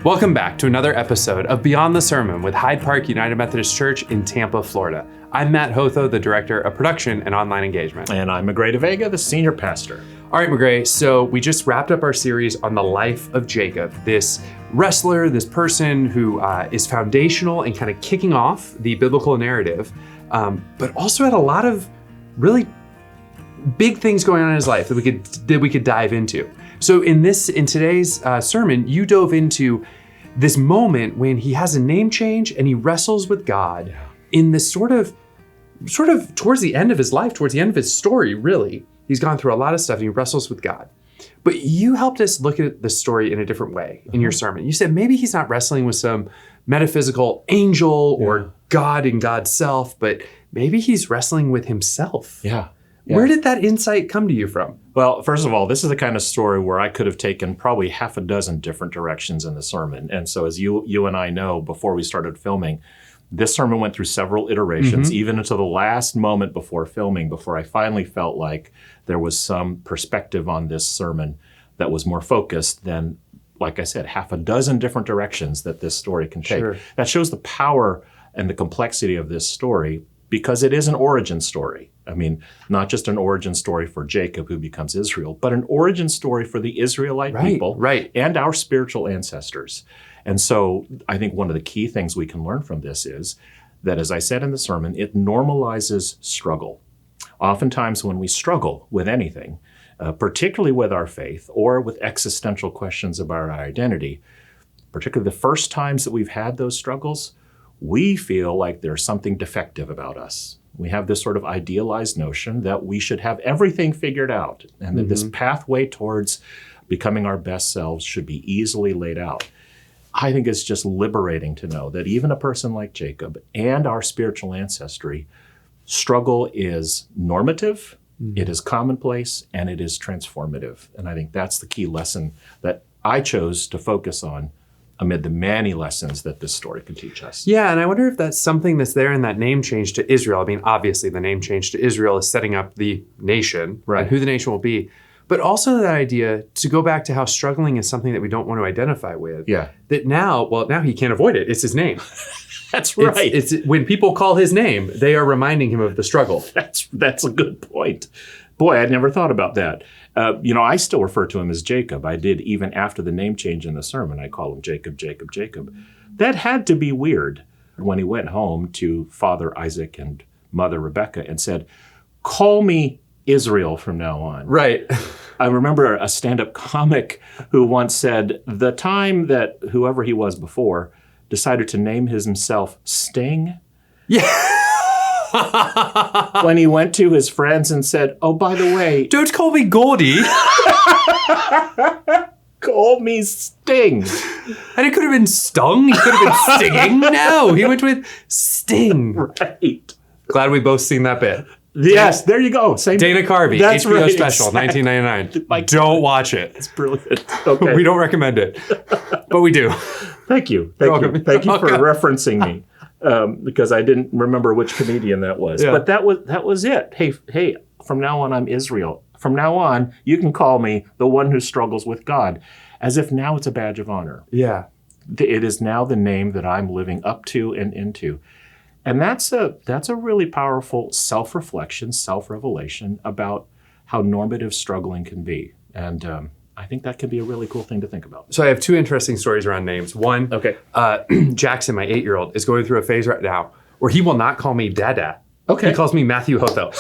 Welcome back to another episode of Beyond the Sermon with Hyde Park United Methodist Church in Tampa, Florida. I'm Matt Hotho, the Director of Production and Online Engagement. And I'm Magrey de Vega, the Senior Pastor. All right, Magrey, so we just wrapped up our series on the life of Jacob, this wrestler, this person who is foundational in kind of kicking off the biblical narrative, but also had a lot of really big things going on in his life that we could dive into. So in today's sermon, you dove into this moment when he has a name change and he wrestles with God in this sort of towards the end of his life, towards the end of his story, really. He's gone through a lot of stuff and he wrestles with God. But you helped us look at the story in a different way in your sermon. You said maybe he's not wrestling with some metaphysical angel or God in God's self, but maybe he's wrestling with himself. Yeah. Where did that insight come to you from? Well, first of all, this is the kind of story where I could have taken probably half a dozen different directions in the sermon. And so as you and I know, before we started filming, this sermon went through several iterations, even into the last moment before filming, before I finally felt like there was some perspective on this sermon that was more focused than, like I said, half a dozen different directions that this story can take. Sure. That shows the power and the complexity of this story because it is an origin story. I mean, not just an origin story for Jacob who becomes Israel, but an origin story for the Israelite people and our spiritual ancestors. And so I think one of the key things we can learn from this is that, as I said in the sermon, it normalizes struggle. Oftentimes when we struggle with anything, particularly with our faith or with existential questions about our identity, particularly the first times that we've had those struggles, we feel like there's something defective about us. We have this sort of idealized notion that we should have everything figured out and that this pathway towards becoming our best selves should be easily laid out. I think it's just liberating to know that even a person like Jacob and our spiritual ancestry, struggle is normative, it is commonplace, and it is transformative. And I think that's the key lesson that I chose to focus on amid the many lessons that this story can teach us. Yeah, and I wonder if that's something that's there in that name change to Israel. I mean, obviously the name change to Israel is setting up the nation and who the nation will be. But also that idea to go back to how struggling is something that we don't want to identify with. Yeah. That now he can't avoid it. It's his name. That's right. It's when people call his name, they are reminding him of the struggle. That's a good point. Boy, I'd never thought about that. I still refer to him as Jacob. I did even after the name change in the sermon. I call him Jacob, Jacob, Jacob. That had to be weird when he went home to Father Isaac and Mother Rebecca and said, "Call me Israel from now on." Right. I remember a stand-up comic who once said the time that whoever he was before decided to name himself Sting. Yeah. When he went to his friends and said, "Oh, by the way, don't call me Gordy. Call me Sting." And it could have been Stung. He could have been stinging. No, he went with Sting. Right. Glad we both seen that bit. Yes, there you go. Same Dana Carvey, that's HBO right, special, exactly. 1999. Don't watch it. It's brilliant. Okay. We don't recommend it, but we do. Thank you. Thank you for referencing me. Because I didn't remember which comedian that was. Yeah. But that was it. Hey, from now on, I'm Israel. From now on, you can call me the one who struggles with God, as if now it's a badge of honor. Yeah. It is now the name that I'm living up to and into. And that's a really powerful self-reflection, self-revelation about how normative struggling can be. And I think that can be a really cool thing to think about. So I have two interesting stories around names. One, Jackson, my 8-year-old, is going through a phase right now where he will not call me Dada. Okay. He calls me Matthew Hotho.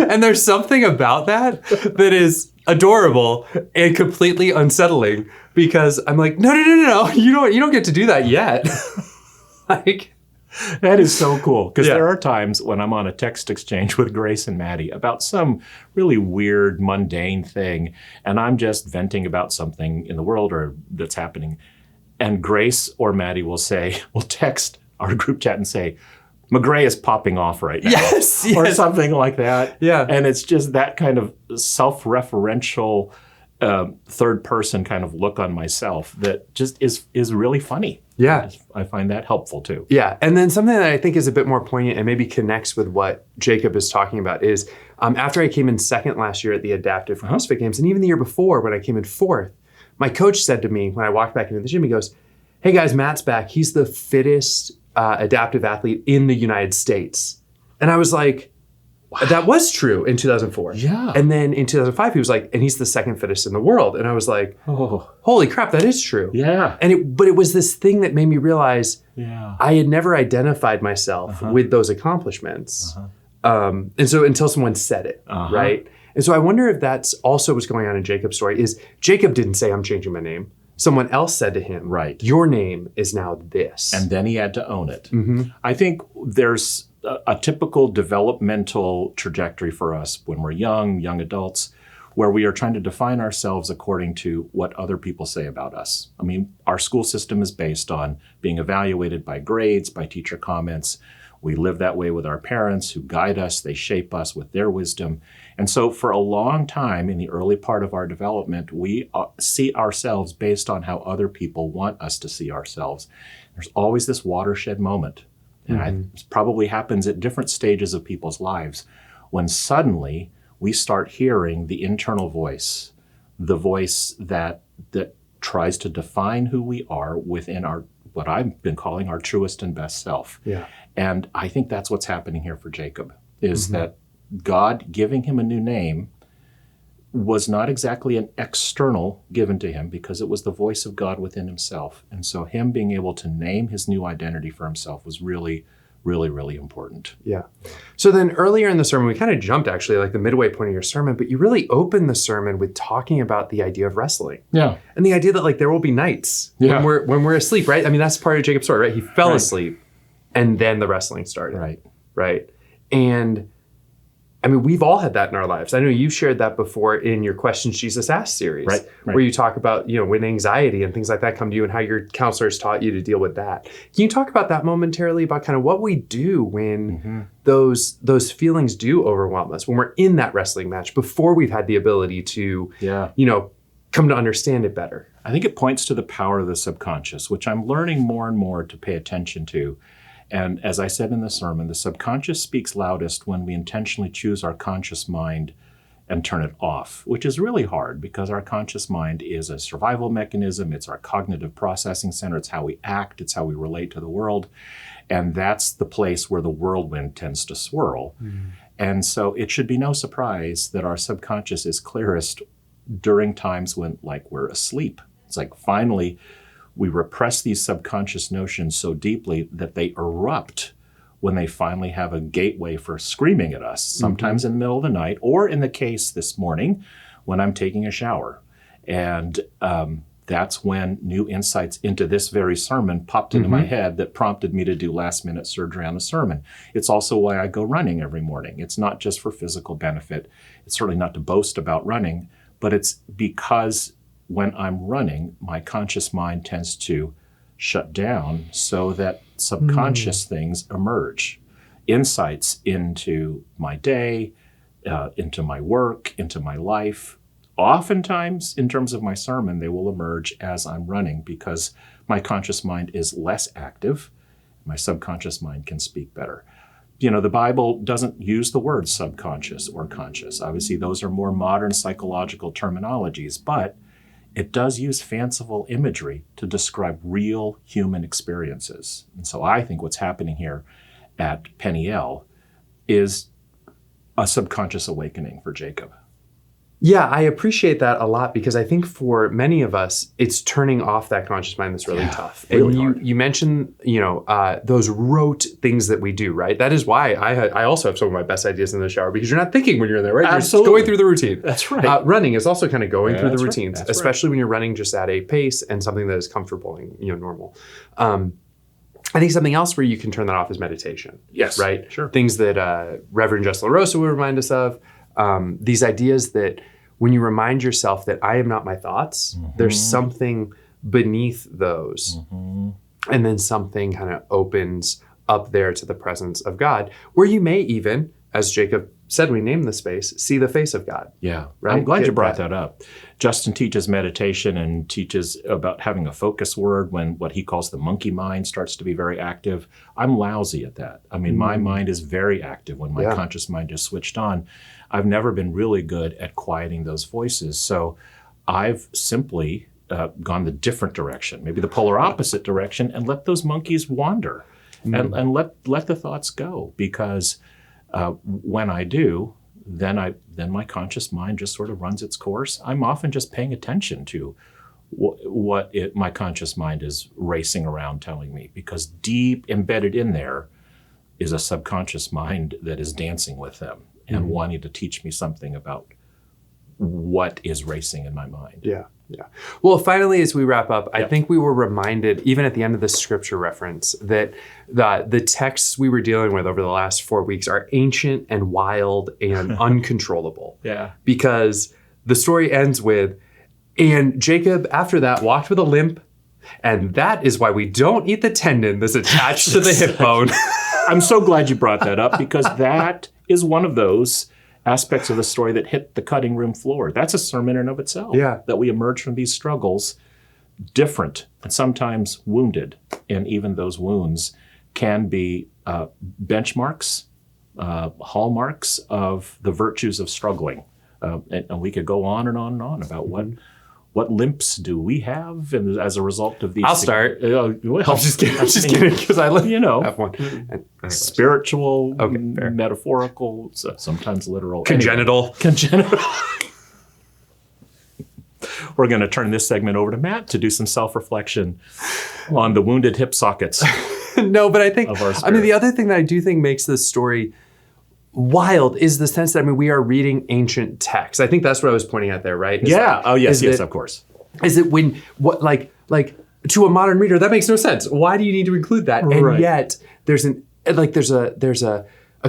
And there's something about that is adorable and completely unsettling because I'm like, no, you don't get to do that yet. That is so cool because there are times when I'm on a text exchange with Grace and Maddie about some really weird, mundane thing, and I'm just venting about something in the world or that's happening, and Grace or Maddie will text our group chat and say, "Magrey is popping off right now." Yes. Or something like that. Yeah. And it's just that kind of self-referential third person kind of look on myself that just is really funny. Yeah. I find that helpful too. Yeah. And then something that I think is a bit more poignant and maybe connects with what Jacob is talking about is after I came in second last year at the adaptive CrossFit Games, and even the year before when I came in fourth, my coach said to me when I walked back into the gym, he goes, "Hey guys, Matt's back. He's the fittest adaptive athlete in the United States." And I was like, wow. That was true in 2004. Yeah. And then in 2005, he was like, and he's the second fittest in the world. And I was like, oh, holy crap, that is true. Yeah. But it was this thing that made me realize I had never identified myself with those accomplishments. And so until someone said it, right? And so I wonder if that's also what's going on in Jacob's story is Jacob didn't say, "I'm changing my name." Someone else said to him, right, "Your name is now this." And then he had to own it. I think there's a typical developmental trajectory for us when we're young adults, where we are trying to define ourselves according to what other people say about us. I mean, our school system is based on being evaluated by grades, by teacher comments. We live that way with our parents who guide us. They shape us with their wisdom. And so for a long time in the early part of our development, we see ourselves based on how other people want us to see ourselves. There's always this watershed moment. And it probably happens at different stages of people's lives when suddenly we start hearing the internal voice, the voice that tries to define who we are within our, what I've been calling our truest and best self. Yeah. And I think that's what's happening here for Jacob, is that God giving him a new name was not exactly an external given to him, because it was the voice of God within himself. And so him being able to name his new identity for himself was really, really, really important. Yeah. So then earlier in the sermon, we kind of jumped actually like the midway point of your sermon, but you really opened the sermon with talking about the idea of wrestling. Yeah. And the idea that like there will be nights when we're asleep, right? I mean, that's part of Jacob's story, right? He fell asleep and then the wrestling started. Right. And I mean, we've all had that in our lives. I know you shared that before in your Questions Jesus Asked series, where you talk about, when anxiety and things like that come to you and how your counselors taught you to deal with that. Can you talk about that momentarily, about kind of what we do when those feelings do overwhelm us, when we're in that wrestling match before we've had the ability to, come to understand it better? I think it points to the power of the subconscious, which I'm learning more and more to pay attention to. And as I said in the sermon, the subconscious speaks loudest when we intentionally choose our conscious mind and turn it off, which is really hard because our conscious mind is a survival mechanism. It's our cognitive processing center. It's how we act. It's how we relate to the world. And that's the place where the whirlwind tends to swirl. And so it should be no surprise that our subconscious is clearest during times when, like, we're asleep. It's like finally we repress these subconscious notions so deeply that they erupt when they finally have a gateway for screaming at us, sometimes in the middle of the night, or in the case this morning when I'm taking a shower. And that's when new insights into this very sermon popped into my head that prompted me to do last-minute surgery on the sermon. It's also why I go running every morning. It's not just for physical benefit. It's certainly not to boast about running, but it's because when I'm running, my conscious mind tends to shut down so that subconscious things emerge. Insights into my day, into my work, into my life. Oftentimes, in terms of my sermon, they will emerge as I'm running because my conscious mind is less active. My subconscious mind can speak better. The Bible doesn't use the words subconscious or conscious. Obviously, those are more modern psychological terminologies, but it does use fanciful imagery to describe real human experiences. And so I think what's happening here at Peniel is a subconscious awakening for Jacob. Yeah, I appreciate that a lot because I think for many of us, it's turning off that conscious mind that's really tough. Really and you mentioned, those rote things that we do, right? That is why I also have some of my best ideas in the shower because you're not thinking when you're in there, right? Absolutely. You're just going through the routine. That's right. Running is also kind of going through the That's routines, right. especially when you're running just at a pace and something that is comfortable and normal. I think something else where you can turn that off is meditation. Yes, right? Sure. Things that Reverend Jess LaRosa would remind us of. These ideas that when you remind yourself that I am not my thoughts, there's something beneath those. And then something kind of opens up there to the presence of God, where you may even, as Jacob said we named the space, See the Face of God. Yeah, Right? I'm glad Get you brought that. that up. Justin teaches meditation and teaches about having a focus word when what he calls the monkey mind starts to be very active. I'm lousy at that. I mean, my mind is very active when my conscious mind is switched on. I've never been really good at quieting those voices. So I've simply gone the different direction, maybe the polar opposite direction, and let those monkeys wander and let the thoughts go. Because when I do, then my conscious mind just sort of runs its course. I'm often just paying attention to my conscious mind is racing around telling me, because deep embedded in there is a subconscious mind that is dancing with them and wanting to teach me something about what is racing in my mind. Yeah. Well, finally, as we wrap up, I think we were reminded, even at the end of the scripture reference, that the texts we were dealing with over the last 4 weeks are ancient and wild and uncontrollable. Yeah. Because the story ends with, and Jacob, after that, walked with a limp, and that is why we don't eat the tendon that's attached to the hip bone. I'm so glad you brought that up, because that is one of those aspects of the story that hit the cutting room floor. That's a sermon in and of itself. Yeah. That we emerge from these struggles different and sometimes wounded. And even those wounds can be benchmarks, hallmarks of the virtues of struggling. And we could go on and on and on about what limps do we have, and as a result of these. I'll start. Well, I'm just kidding, because I have one. Spiritual, fair. metaphorical, sometimes literal. Congenital. Congenital. We're going to turn this segment over to Matt to do some self-reflection on the wounded hip sockets. No, but I think, of our spirit. the other thing that I do think makes this story wild is the sense that, we are reading ancient texts. I think that's what I was pointing at there, right? Yes, of course. Is it when, to a modern reader, that makes no sense. Why do you need to include that? And yet there's a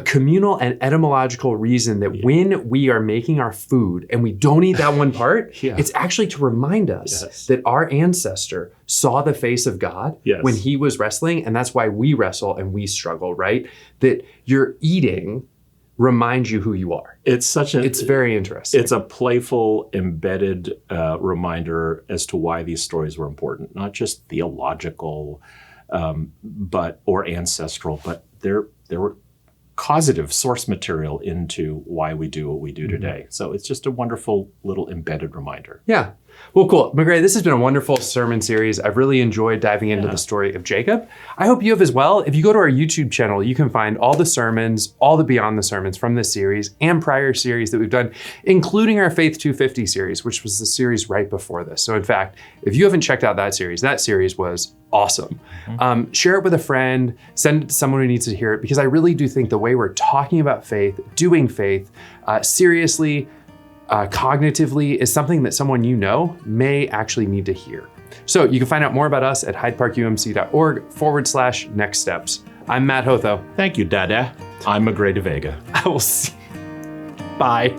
communal and etymological reason that when we are making our food and we don't eat that one part, it's actually to remind us that our ancestor saw the face of God when he was wrestling, and that's why we wrestle and we struggle, right? That your eating reminds you who you are. It's very interesting. It's a playful, embedded reminder as to why these stories were important, not just theological, or ancestral, but there were causative source material into why we do what we do today. So it's just a wonderful little embedded reminder. Yeah. Well, cool. Magrey, this has been a wonderful sermon series. I've really enjoyed diving into the story of Jacob. I hope you have as well. If you go to our YouTube channel, you can find all the sermons, all the Beyond the Sermons from this series and prior series that we've done, including our Faith 250 series, which was the series right before this. So in fact, if you haven't checked out that series was awesome. Share it with a friend, send it to someone who needs to hear it, because I really do think the way we're talking about faith, doing faith, seriously, cognitively, is something that someone you know may actually need to hear. So you can find out more about us at hydeparkumc.org/next steps. I'm Matt Hotho. Thank you, Dada. I'm Magrey de Vega. I will see. Bye.